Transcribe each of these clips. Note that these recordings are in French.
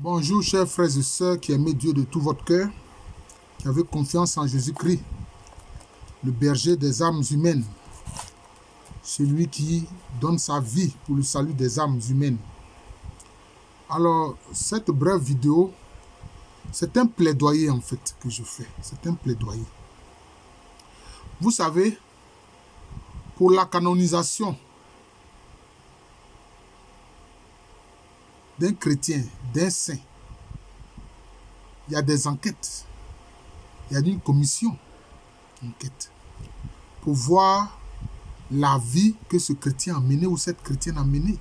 Bonjour chers frères et sœurs qui aimez Dieu de tout votre cœur, qui avez confiance en Jésus-Christ, le berger des âmes humaines, celui qui donne sa vie pour le salut des âmes humaines. Alors, cette brève vidéo, c'est un plaidoyer en fait que je fais. C'est un plaidoyer. Vous savez, pour la canonisation d'un chrétien, d'un saint, il y a des enquêtes. Il y a une commission d'enquête pour voir la vie que ce chrétien a menée ou cette chrétienne a menée.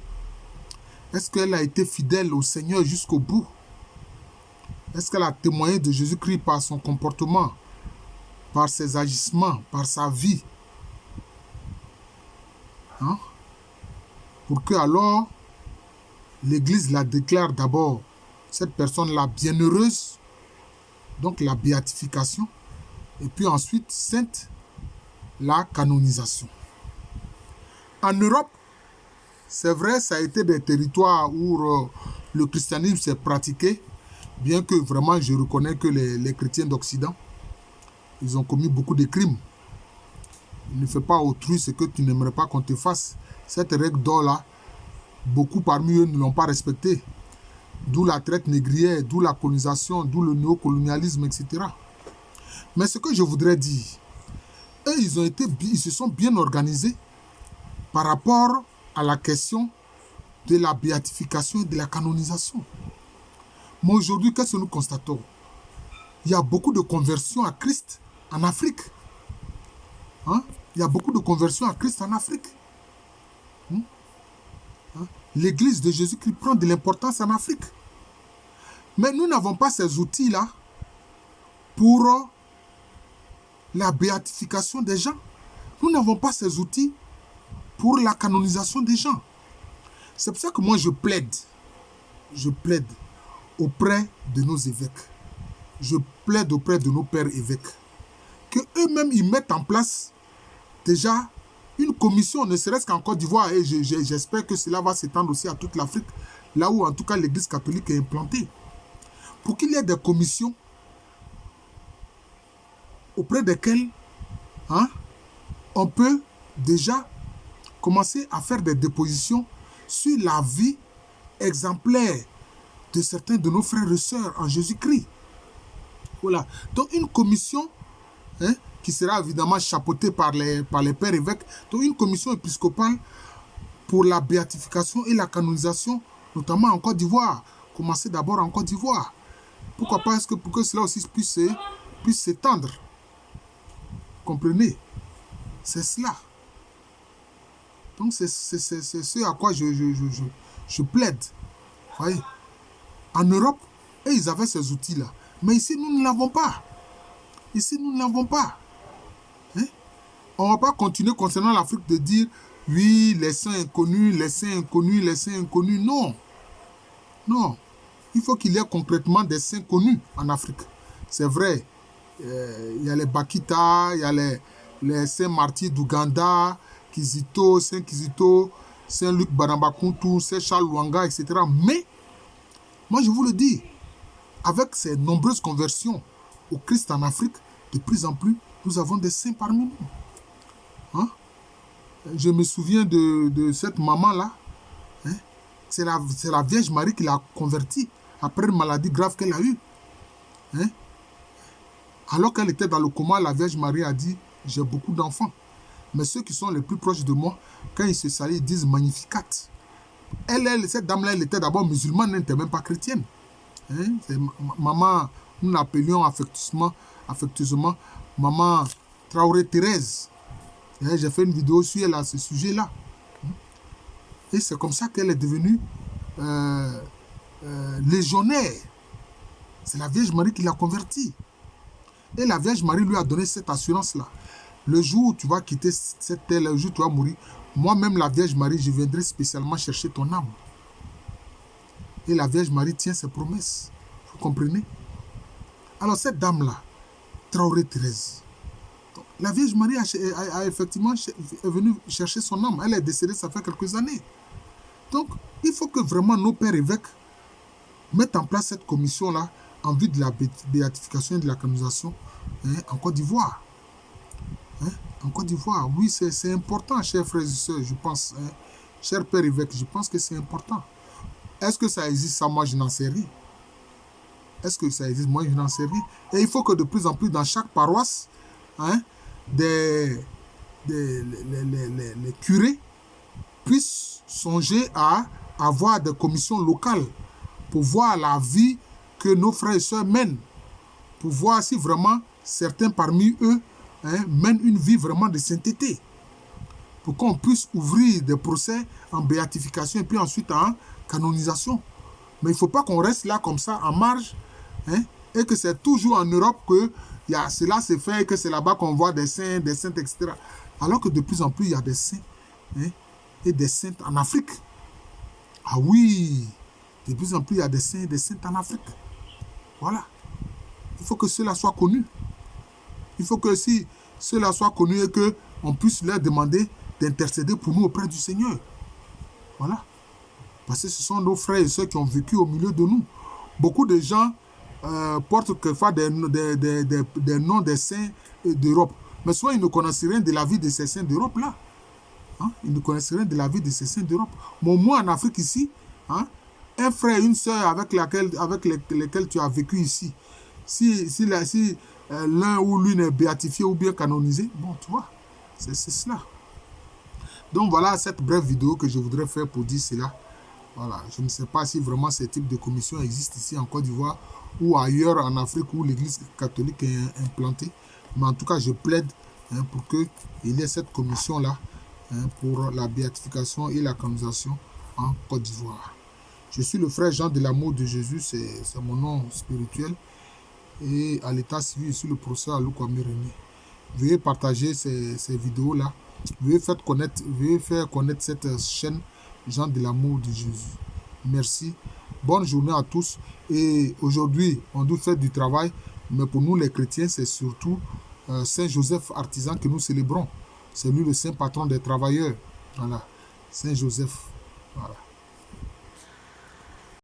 Est-ce qu'elle a été fidèle au Seigneur jusqu'au bout? Est-ce qu'elle a témoigné de Jésus-Christ par son comportement, par ses agissements, par sa vie? Pour que alors l'Église la déclare d'abord cette personne-là bienheureuse, donc la béatification, et puis ensuite sainte, la canonisation. En Europe, c'est vrai, ça a été des territoires où le christianisme s'est pratiqué, bien que vraiment je reconnais que les chrétiens d'Occident, ils ont commis beaucoup de crimes. Ne fais pas autrui ce que tu n'aimerais pas qu'on te fasse. Cette règle d'or-là, beaucoup parmi eux ne l'ont pas respectée. D'où la traite négrière, d'où la colonisation, d'où le néocolonialisme, etc. Mais ce que je voudrais dire, eux, ils se sont bien organisés par rapport à la question de la béatification et de la canonisation. Mais aujourd'hui, qu'est-ce que nous constatons? Il y a beaucoup de conversions à Christ en Afrique. Il y a beaucoup de conversions à Christ en Afrique. L'Église de Jésus-Christ prend de l'importance en Afrique. Mais nous n'avons pas ces outils-là pour la béatification des gens. Nous n'avons pas ces outils pour la canonisation des gens. C'est pour ça que moi je plaide auprès de nos évêques. Je plaide auprès de nos pères évêques. Que eux-mêmes ils mettent en place déjà une commission, ne serait-ce qu'en Côte d'Ivoire, et j'espère que cela va s'étendre aussi à toute l'Afrique, là où en tout cas l'Église catholique est implantée. Pour qu'il y ait des commissions auprès desquelles on peut déjà commencer à faire des dépositions sur la vie exemplaire de certains de nos frères et sœurs en Jésus-Christ. Voilà. Donc une commission qui sera évidemment chapeautée par les pères évêques, donc une commission épiscopale pour la béatification et la canonisation, notamment en Côte d'Ivoire. Commencer d'abord en Côte d'Ivoire. Pourquoi pas? Pour que cela aussi puisse s'étendre. Comprenez? C'est cela. Donc c'est ce à quoi je plaide. Voyez? En Europe, ils avaient ces outils-là. Mais ici, nous ne l'avons pas. Ici, nous ne l'avons pas. On ne va pas continuer concernant l'Afrique de dire oui, les saints inconnus, les saints inconnus, les saints inconnus. Non. Non. Il faut qu'il y ait concrètement des saints connus en Afrique. C'est vrai. Il y a les Bakita, il y a les saints martyrs d'Ouganda, Kizito, Saint Kizito, Saint Luc Badambakuntu, Saint Charles Lwanga, etc. Mais, moi je vous le dis, avec ces nombreuses conversions au Christ en Afrique, de plus en plus, nous avons des saints parmi nous. Je me souviens de cette maman-là. C'est la Vierge Marie qui l'a convertie après une maladie grave qu'elle a eue. Alors qu'elle était dans le coma, la Vierge Marie a dit, j'ai beaucoup d'enfants. Mais ceux qui sont les plus proches de moi, quand ils se salient, ils disent Magnificat. Cette dame-là, elle était d'abord musulmane, elle n'était même pas chrétienne. Maman, nous l'appelions affectueusement Maman Traoré Thérèse. J'ai fait une vidéo sur elle à ce sujet-là. Et c'est comme ça qu'elle est devenue légionnaire. C'est la Vierge Marie qui l'a convertie. Et la Vierge Marie lui a donné cette assurance-là. Le jour où tu vas quitter cette terre, le jour où tu vas mourir, moi-même, la Vierge Marie, je viendrai spécialement chercher ton âme. Et la Vierge Marie tient ses promesses. Vous comprenez? Alors cette dame-là, Traoré Thérèse, la Vierge Marie a effectivement est venue chercher son âme. Elle est décédée, ça fait quelques années. Donc, il faut que vraiment nos pères évêques mettre en place cette commission-là en vue de la béatification et de la canonisation en Côte d'Ivoire. En Côte d'Ivoire, oui, c'est important, chers frères et sœurs, je pense. Cher Père évêque, je pense que c'est important. Est-ce que ça existe? Ça, moi, je n'en sais rien. Est-ce que ça existe? Moi, je n'en sais rien. Et il faut que de plus en plus, dans chaque paroisse, les curés puissent songer à avoir des commissions locales pour voir la vie que nos frères et sœurs mènent, pour voir si vraiment certains parmi eux mènent une vie vraiment de sainteté, pour qu'on puisse ouvrir des procès en béatification et puis ensuite en canonisation. Mais il ne faut pas qu'on reste là comme ça en marge et que c'est toujours en Europe que cela se fait et que c'est là-bas qu'on voit des saints, des saintes, etc. Alors que de plus en plus, il y a des saints et des saintes en Afrique. Ah oui, de plus en plus, il y a des saints et des saintes en Afrique. Voilà. Il faut que cela soit connu. Il faut que si cela soit connu et qu'on puisse leur demander d'intercéder pour nous auprès du Seigneur. Voilà. Parce que ce sont nos frères et sœurs qui ont vécu au milieu de nous. Beaucoup de gens portent quelquefois des noms des saints d'Europe. Mais souvent, ils ne connaissent rien de la vie de ces saints d'Europe-là. Ils ne connaissent rien de la vie de ces saints d'Europe. Mais moi, en Afrique ici, un frère et une sœur avec lesquels tu as vécu ici, si l'un ou l'une est béatifié ou bien canonisé, bon, tu vois, c'est cela. Donc voilà cette brève vidéo que je voudrais faire pour dire cela. Voilà, je ne sais pas si vraiment ce type de commission existe ici en Côte d'Ivoire ou ailleurs en Afrique où l'Église catholique est implantée. Mais en tout cas, je plaide pour qu'il y ait cette commission-là pour la béatification et la canonisation en Côte d'Ivoire. Je suis le frère Jean de l'amour de Jésus, c'est mon nom spirituel. Et à l'état civil, je suis le professeur Alou Kwame René. Veuillez partager ces vidéos-là. Veuillez faire connaître cette chaîne Jean de l'amour de Jésus. Merci. Bonne journée à tous. Et aujourd'hui, on doit faire du travail. Mais pour nous, les chrétiens, c'est surtout Saint Joseph artisan que nous célébrons. C'est lui le saint patron des travailleurs. Voilà. Saint Joseph. Voilà.